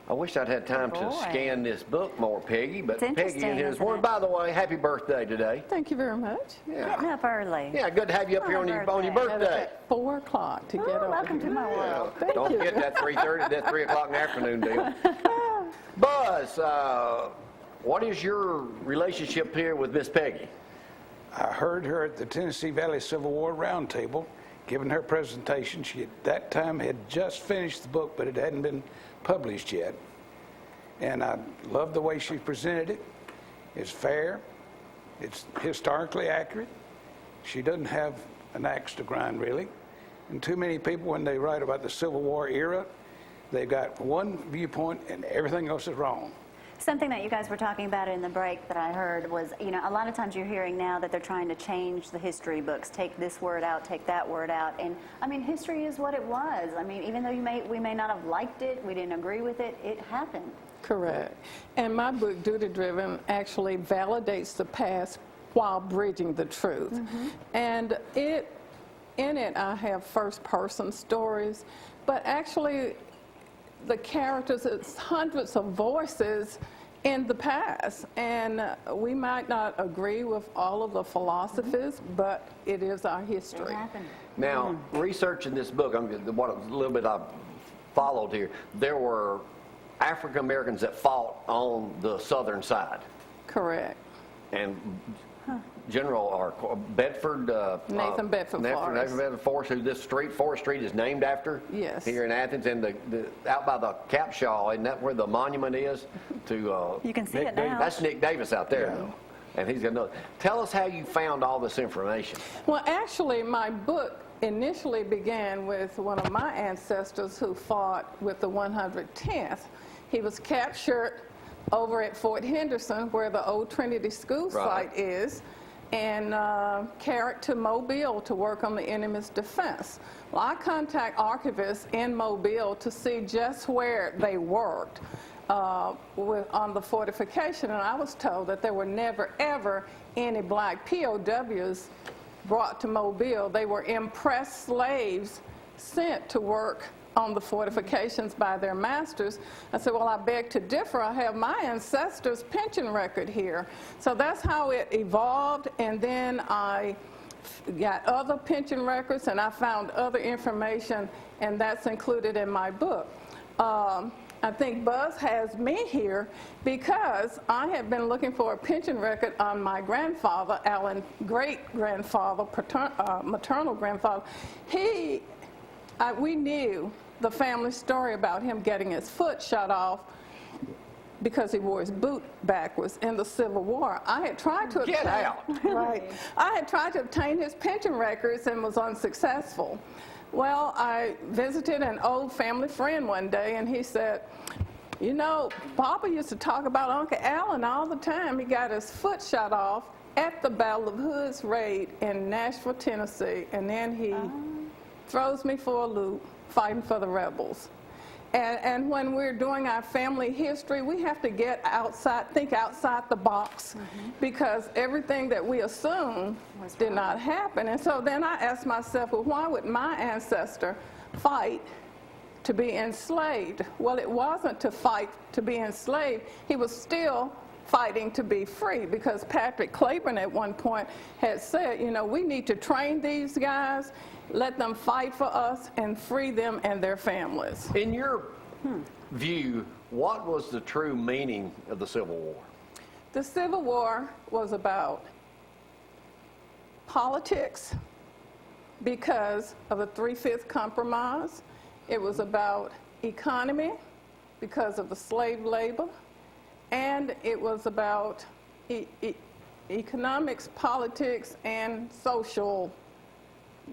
I wish I'd had time to scan this book more, Peggy, but Peggy in here is one. By the way, happy birthday today. Thank you very much. Yeah. Getting up early. Yeah, good to have you up here on your birthday. At 4 o'clock to get over welcome here. to my world. Don't forget that 3:30, that 3 o'clock in the afternoon deal. Buzz, what is your relationship here with Miss Peggy? I heard her at the Tennessee Valley Civil War Roundtable giving her presentation. She at that time had just finished the book, but it hadn't been published yet. And I love the way she presented it. It's fair. It's historically accurate. She doesn't have an axe to grind, really. And too many people, when they write about the Civil War era, they've got one viewpoint and everything else is wrong. Something that you guys were talking about in the break that I heard was, you know, a lot of times you're hearing now that they're trying to change the history books, take this word out, take that word out. And, I mean, history is what it was. I mean, even though we may not have liked it, we didn't agree with it, it happened. Correct. And my book, Duty Driven, actually validates the past while bridging the truth. Mm-hmm. And in it, I have first-person stories, but actually the characters, it's hundreds of voices in the past, and we might not agree with all of the philosophies, but it is our history. Now, researching this book, what a little bit I've followed here, there were African Americans that fought on the southern side. Correct. And General or Bedford Nathan Bedford Forrest. Nathan Bedford Forrest, who this street, Forrest Street, is named after. Yes. Here in Athens, and the out by the Capshaw, isn't that where the monument is to? You can see Nick it now. That's Nick Davis out there, and he's got another. Tell us how you found all this information. Well, actually, my book initially began with one of my ancestors who fought with the 110th. He was captured over at Fort Henderson, where the old Trinity School site is, and carried to Mobile to work on the enemy's defense. Well, I contact archivists in Mobile to see just where they worked on the fortification, and I was told that there were never, ever any black POWs brought to Mobile. They were impressed slaves sent to work on the fortifications by their masters. I said, well, I beg to differ. I have my ancestors' pension record here. So that's how it evolved, and then I got other pension records, and I found other information, and that's included in my book. I think Buzz has me here because I have been looking for a pension record on my grandfather, Alan, great-grandfather, maternal grandfather. We knew the family story about him getting his foot shot off because he wore his boot backwards in the Civil War. I had tried to obtain, Get out! Right. I had tried to obtain his pension records and was unsuccessful. Well, I visited an old family friend one day, and he said, you know, Papa used to talk about Uncle Alan all the time. He got his foot shot off at the Battle of Hood's Raid in Nashville, Tennessee, and then he throws me for a loop, fighting for the rebels. And when we're doing our family history, we have to get outside, think outside the box, because everything that we assume did not happen. And so then I asked myself, well, why would my ancestor fight to be enslaved? Well, it wasn't to fight to be enslaved. He was still fighting to be free, because Patrick Claiborne at one point had said, you know, we need to train these guys, let them fight for us, and free them and their families. In your view, what was the true meaning of the Civil War? The Civil War was about politics because of the 3/5 compromise. It was about economy because of the slave labor. And it was about economics, politics, and social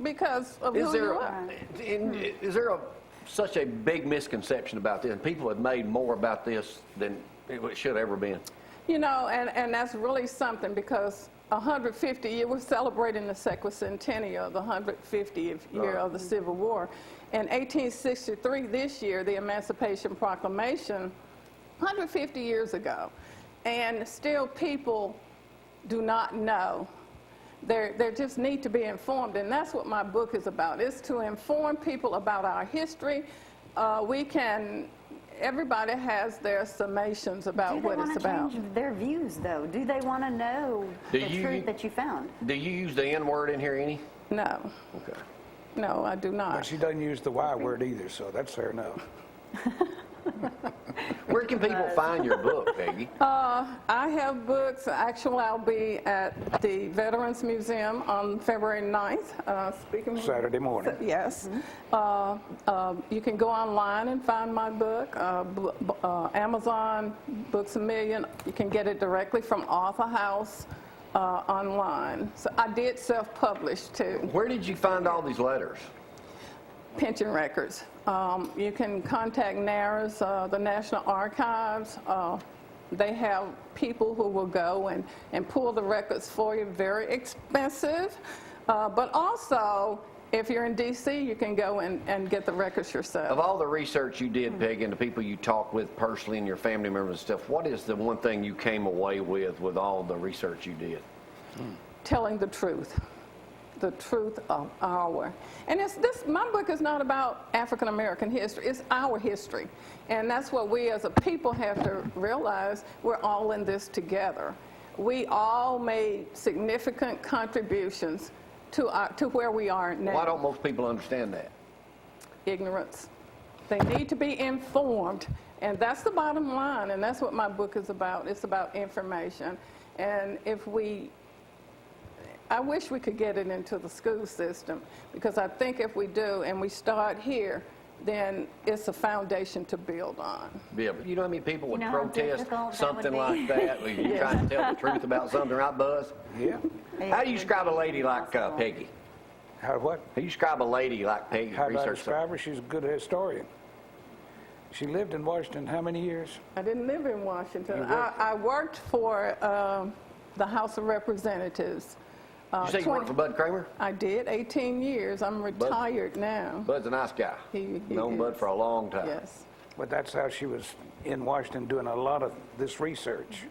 because of who you are. Is there such a big misconception about this? People have made more about this than it should have ever been. You know, and that's really something, because 150 years, we're celebrating the sesquicentennial, the 150th year of the Civil War. In 1863, this year, the Emancipation Proclamation, 150 years ago, and still people do not know. They just need to be informed, and that's what my book is about. It's to inform people about our history. We can everybody has their summations about Do they what it's want to about. change their views, though? Do they want to know the truth that you found? Do you use the N word in here any? No, Okay. no, I do But not. she doesn't use the Y word either, so that's fair enough. Where can people find your book, Peggy? I have books. Actually, I'll be at the Veterans Museum on February 9th. Speaking of- Saturday morning. Yes. You can go online and find my book. Amazon, Books A Million. You can get it directly from Author House online. So I did self-publish too. Where did you find all these letters? Pension records. You can contact NARA's, the National Archives. They have people who will go and pull the records for you. Very expensive. But also, if you're in D.C., you can go and get the records yourself. Of all the research you did, Peggy, and the people you talked with personally and your family members and stuff, what is the one thing you came away with all the research you did? Telling the truth. The truth of our, and my book is not about African American history, it's our history. And that's what we as a people have to realize. We're all in this together. We all made significant contributions to where we are now. Why don't most people understand that? Ignorance. They need to be informed, and that's the bottom line, and that's what my book is about. It's about information. And I wish we could get it into the school system, because I think if we do and we start here, then it's a foundation to build on. Yeah, but you know how many people would You know how protest difficult that something would be? like that? When you're trying to tell the truth about something, right, Buzz? Yeah. How do you describe a lady like Peggy? How what? How do you describe a lady like Peggy? How do I Research describe her? She's a good historian. She lived in Washington how many years? I didn't live in Washington. You worked I worked for the House of Representatives. You say you worked for Bud Kramer? I did, 18 years. I'm retired now. Bud's a nice guy. He Known Bud is. for a long time. Yes. But that's how she was in Washington doing a lot of this research.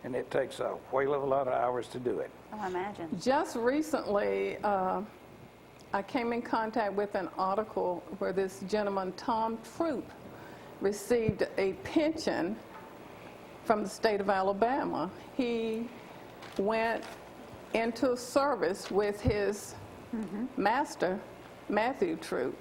And it takes a whale of a lot of hours to do it. Oh, I imagine. Just recently, I came in contact with an article where this gentleman, Tom Troop, received a pension from the state of Alabama. He went into service with his master, Matthew Troop,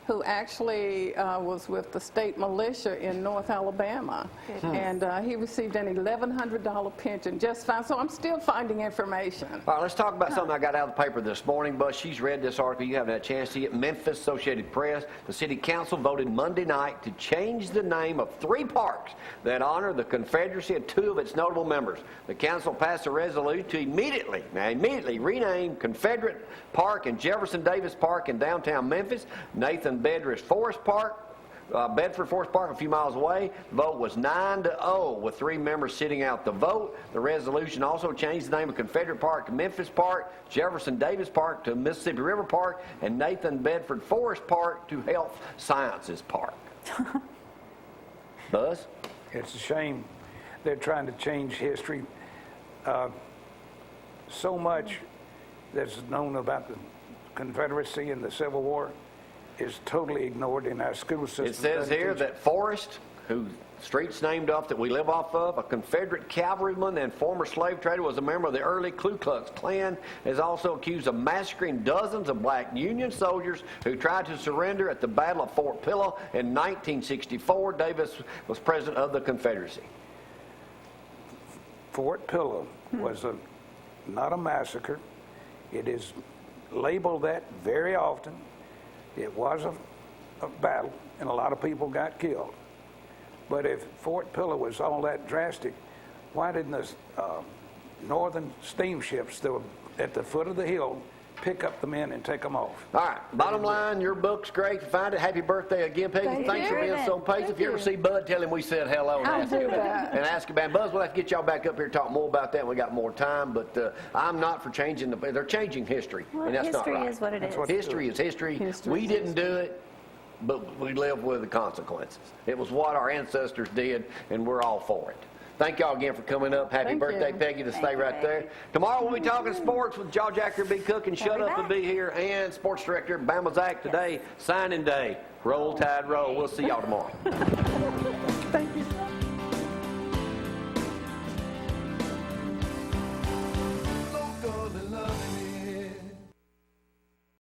who actually was with the state militia in North Alabama. And he received an $1,100 pension just fine. So I'm still finding information. All right, let's talk about something I got out of the paper this morning, Buzz. She's read this article. You haven't had a chance to see it. Memphis Associated Press. The city council voted Monday night to change the name of 3 parks that honor the Confederacy and 2 of its notable members. The council passed a resolution to immediately rename Confederate Park and Jefferson Davis Park in downtown Memphis, Nathan Bedford Forest Park, a few miles away. The vote was 9-0 with 3 members sitting out the vote. The resolution also changed the name of Confederate Park to Memphis Park, Jefferson Davis Park to Mississippi River Park, and Nathan Bedford Forest Park to Health Sciences Park. Buzz? It's a shame they're trying to change history. So much that's known about the Confederacy and the Civil War is totally ignored in our school system. It says here that Forrest, who street's named off that we live off of, a Confederate cavalryman and former slave trader, was a member of the early Ku Klux Klan, is also accused of massacring dozens of black Union soldiers who tried to surrender at the Battle of Fort Pillow in 1964. Davis was president of the Confederacy. Fort Pillow was not a massacre. It is labeled that very often. It was a battle, and a lot of people got killed. But if Fort Pillow was all that drastic, why didn't the northern steamships that were at the foot of the hill pick up the men and take them off? All right, bottom line, your book's great. To find it, happy birthday again, Peggy. Thank Thanks for you. being so patient. If you ever see Bud, tell him we said hello and I'll ask do him that. and ask about Buzz. We'll have to get y'all back up here and talk more about that when we got more time. But I'm not for changing they're changing history, Well, and that's not history right. is what it is. History is history. History We is didn't do it, but we live with the consequences. It was what our ancestors did, and we're all for it. Thank y'all again for coming up. Happy Thank birthday, you. Peggy, to Thank stay you, right there. Peggy. Tomorrow we'll be talking sports with Jaw Jacker B. Cook and Shut be Up and Be back. Here, and sports director Bama Zach today. Signing day. Roll Tide Roll. We'll see y'all tomorrow. Thank you.